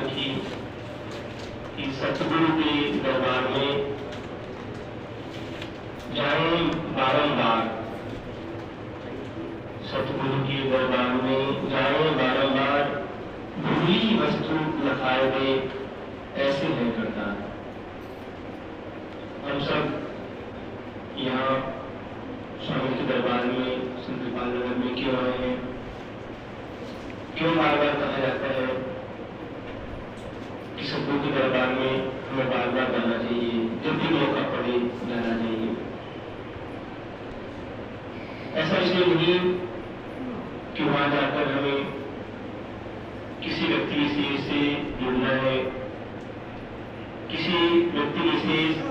की कि सतगुरु के दरबार में जाएं बारंबार, सतगुरु के दरबार में जाएं बारंबार, भूली वस्तु लखाए दे ऐसे है करतार। हम सब यहाँ स्वामी के दरबार में संत कृपाल नगर में क्यों आए हैं, क्यों बार बार कहा जाता है कि सतगुरु के दरबार में हमें बार बार जाना चाहिए, जब भी मौका पड़े जाना चाहिए। ऐसा इसलिए नहीं कि वहां जाकर हमें किसी व्यक्ति विशेष से जुड़ना है, किसी व्यक्ति विशेष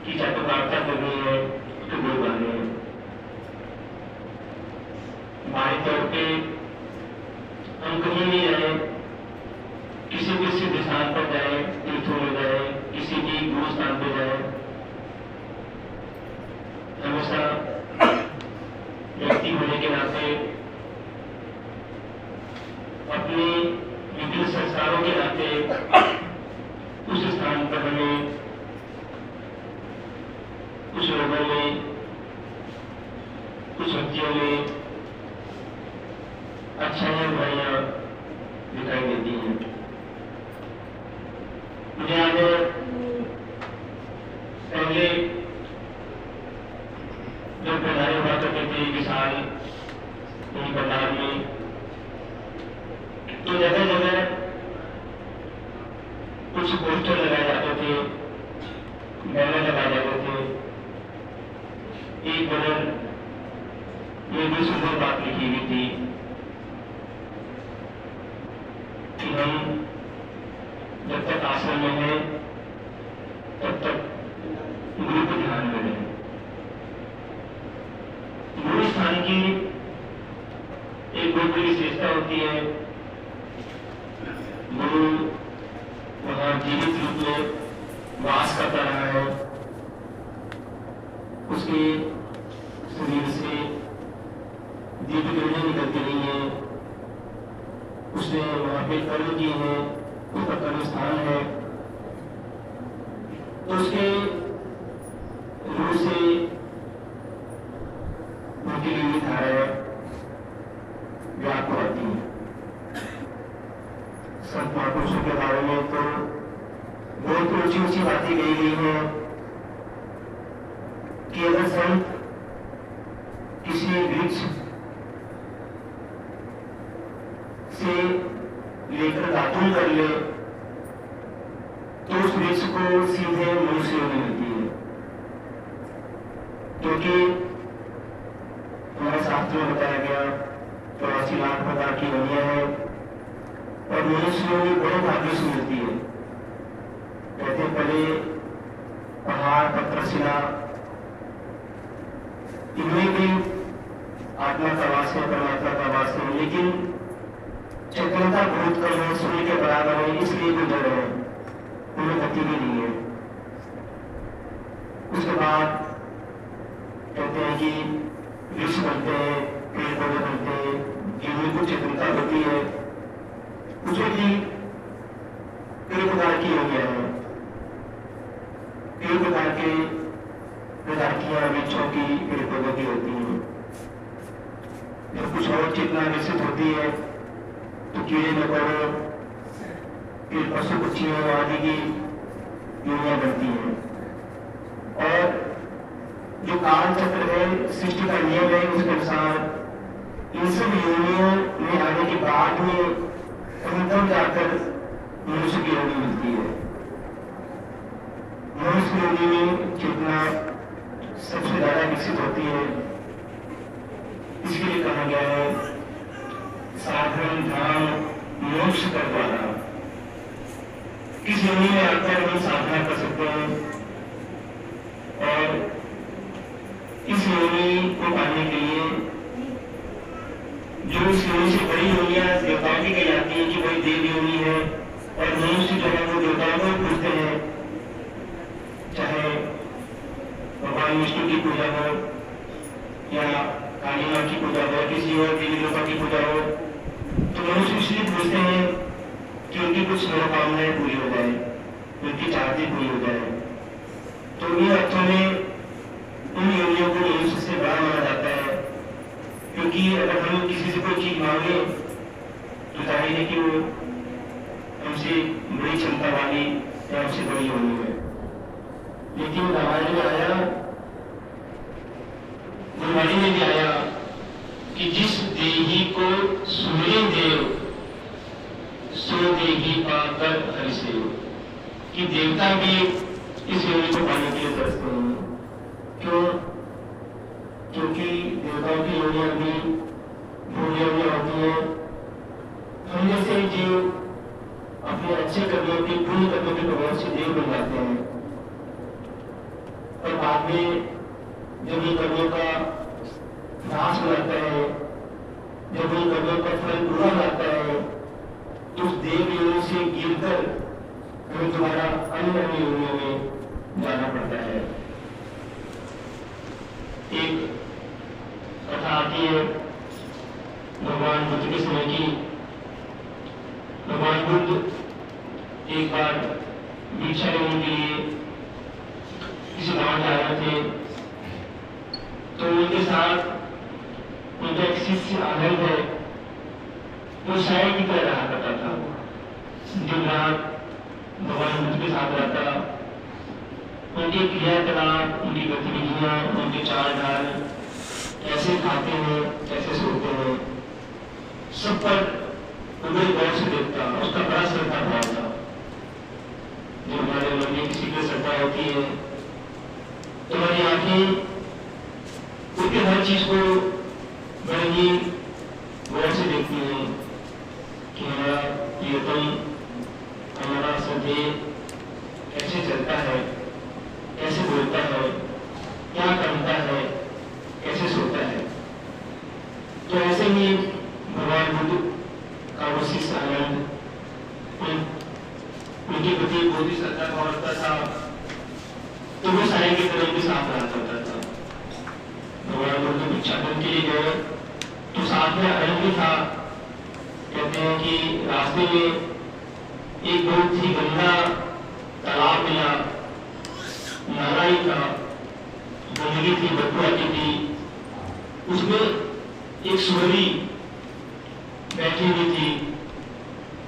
की चाहे वार्ता करनी है तो वो बाने हैं। बाएं तौर पे हम कहीं नहीं जाए, किसी भी सिद्ध स्थान पर जाए, तीर्थों में जाए, किसी भी गुरु स्थान पर जाए, हमेशा व्यक्ति होने के नाते अपने विभिन्न संस्कारों के नाते उस स्थान पर हमें कुछ लोगों में, कुछ व्यक्तियों में अच्छाइयां बुराइयां दिखाई देती हैं। मुझे याद है पहले जब प्रधान हुआ करते थे विशाल बंगाल में, तो जगह जगह कुछ पोस्टर लगाए जाते थे, बैनर लगाए जाते थे। एक बैनर में भी सुंदर बात लिखी हुई थी कि हम जब तक आश्रम में हैं तब तक गुरु को ध्यान में रहें। गुरु स्थान की एक बहुत बड़ी विशेषता होती है, गुरु वहां जीवित रूप में वास करता रहा है, उसके शरीर से दीर्घ किरणें निकलती नहीं है, उसने वहां पे कर्म किए हैं, उसका कर्म स्थान है, तो उसके रूह से उनकी विविध धाराएं व्याप्त होती हैं। संत महापुरुषों के बारे में तो बहुत ऊंची ऊंची बातें कही गई हैं कि अगर संत किसी वृक्ष से लेकर दातुन कर ले तो उस वृक्ष को सीधे मनुष्य योनि मिलती है, क्योंकि हमारे शास्त्र में बताया गया 84 लाख प्रकार की योनियां हैं और मनुष्य योनि बड़े भाग्य से मिलती है। कहते पहले पहाड़, पत्थर, शिला, इनमें भी आत्मा का वास है, परमात्मा का वास है, लेकिन चेतनता बहुत कम है, सूर्य के बराबर है, इसलिए वो जड़ है, उन्हें गति भी नहीं है। उसके बाद कहते हैं कि वृक्ष बनते हैं, पेड़ पौधे बनते हैं, जिनमें कुछ चेतनता होती है, उसमें भी कई प्रकार की योनियां हैं, कई प्रकार के प्रजातियां वृक्षों की, पेड़ पौधों की होती हैं। जब कुछ और चेतना विकसित होती है तो कीड़े मकोड़ों, फिर पशु पक्षियों आदि की योनियां बनती हैं। और जो काल चक्र है, सृष्टि का नियम है, उसके अनुसार इन सब योनियों में आने के बाद में अंततः जाकर मनुष्य की योनि मिलती है। मनुष्य योनि में चेतना सबसे ज्यादा विकसित होती है। इसके लिए कहा गया है साधन धाम मोक्ष कर द्वारा। किस योनि में आकर हम साधना कर सकते हैं और इस योनि को पाने के लिए जो इस योनि से बड़ी योनियां देवताओं की कही जाती है कि वही देव योनि है, और मनुष्य जो है वो देवताओं को पूजते हैं, चाहे भगवान विष्णु की पूजा हो या काली मां की पूजा हो, किसी और देवी देवता की पूजा हो, तो मनुष्य इसलिए पूछते हैं कि उनकी कुछ मनोकामनाएं पूरी हो जाए, उनकी चाहती पूरी हो जाए। तो इन अर्थों में उन योनियों को मनुष्य से बड़ा माना जाता है, क्योंकि अगर हम किसी से कोई चीज मांगे तो जाहिर है कि वो हमसे बड़ी क्षमता वाली या हमसे बड़ी योनि है। लेकिन रामायण में आया, गुरबाणी में भी आया कि जिस देही को सुमिरे देव सो देही पाकर हरिसेव, कि देवता भी इस योनि को पाने के लिए तरसते हैं। क्यों? क्योंकि देवताओं की योनियां भी भूल योनियां होती हैं। हम जैसे जीव अपने अच्छे कर्मों के, पुण्य कर्मों के प्रभाव से देव बन जाते हैं, और बाद में जब इन कर्मों का नाश हो जाता है, जब उन कर्मों का फल बुरा जाता है, तो उस देव योनि से गिरकर हमें दोबारा अन्य अन्य योनियों में जाना पड़ता है। एक कथा आती है भगवान बुद्ध के समय की। भगवान बुद्ध एक बार भिक्षा लेने के लिए किसी गांव जा रहे थे, तो उनके साथ उनका एक शिष्य आनंद है, वो शायर की तरह रहा करता था। दिन रात भगवान बुद्ध के साथ रहता, उनके क्रियाकलाप, उनकी गतिविधियां, उनके चाल ढाल, कैसे खाते हैं, कैसे सोते हैं, सब पर बड़े गौर से देखता, उसका बड़ा श्रद्धा भाव था। जो हमारे मन में किसी की श्रद्धा होती है तो हमारी आंखें उसके हर चीज को बड़े ही गौर से देखती हैं कि हमारा कीर्तन, हमारा सदैव कैसे चलता है, कैसे बोलता है, क्या करता है, कैसे सोता है। तो ऐसे ही भगवान बुद्ध का वो शिष्य आनंद उनके प्रति बहुत ही श्रद्धा भाव रखता था, तो वो सारे के तरफ भी साथ रहा करता था। भगवान बुद्ध भिक्षाटन के लिए गए तो साथ में आनंद भी था। कहते हैं कि रास्ते में एक बहुत ही गंदा तालाब मिला, नाला ही था, गंदगी थी, बदबू आती थी। उसमें एक सुअरी बैठी हुई थी,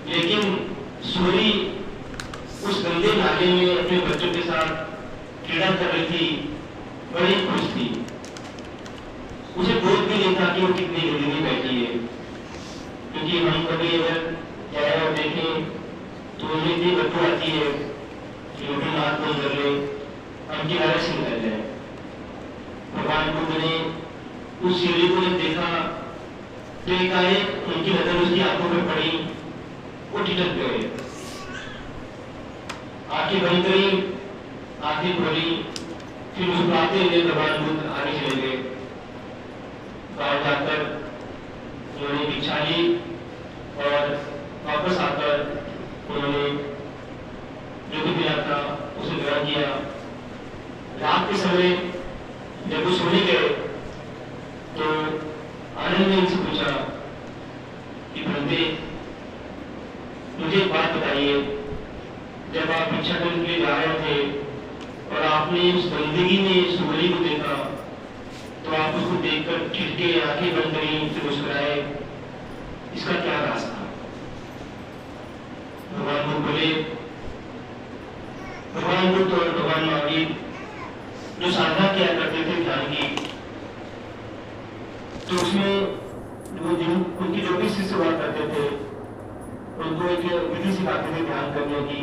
लेकिन सुअरी उस गंदे नाले में अपने बच्चों के साथ क्रीड़ा कर रही थी, बड़ी खुश थी। उसे बोध भी नहीं था कि वो कितनी गंदगी में बैठी है, क्योंकि हम कभी अगर जाए और देखें तो उन्हें इतनी बदबू आती है कि वो भी हाथ बंद कर ले, हम किनारे से निकल जाए। भगवान बुद्ध ने उस सीढ़ी को जब देखा तो एकाएक उनकी नजर उसकी आंखों पर पड़ी, वो ठिठक गए, आंखें बंद करी, आंखें खोली, फिर मुस्कुराते हुए भगवान बुद्ध आगे चले गए। गांव जाकर उन्होंने भिक्षा ली और वापस आकर उन्होंने जो भी मिला था उसे ग्रहण किया। रात के समय जब वो सोने गए तो आनंद ने उनसे पूछा कि बंदे, मुझे एक बात बताइए, जब आप भिक्षाटन के लिए जा रहे थे और आपने उस गंदगी में सुअरी को देखा तो आप उसको देखकर ठिठके, आंखें बंद करी, फिर मुस्कुराए, इसका क्या राज था? भगवान बुद्ध बोले, भगवान बुद्ध और भगवान महावीर जो साधना किया करते थे ध्यान की, तो उसमें वो उनकी जो भी शिष्य हुआ करते थे उनको एक विधि सिखाते थे ध्यान करने की,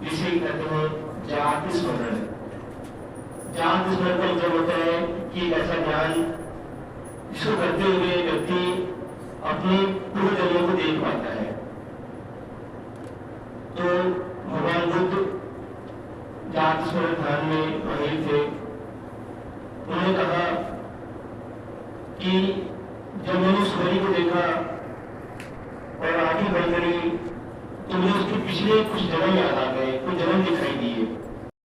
जिसे कहते हैं जात स्मरण। जात स्मरण का मतलब होता है कि ऐसा ध्यान जिसको करते हुए व्यक्ति अपने पूर्व जन्मों को देख पाता है। तो भगवान बुद्ध जात स्मरण ध्यान में माहिर थे। उन्होंने कहा कि जब मैंने सूर्य को देखा और आंखें बंद करी तो मुझे उसके पिछले कुछ जन्म याद आ गए, कुछ जन्म दिखाई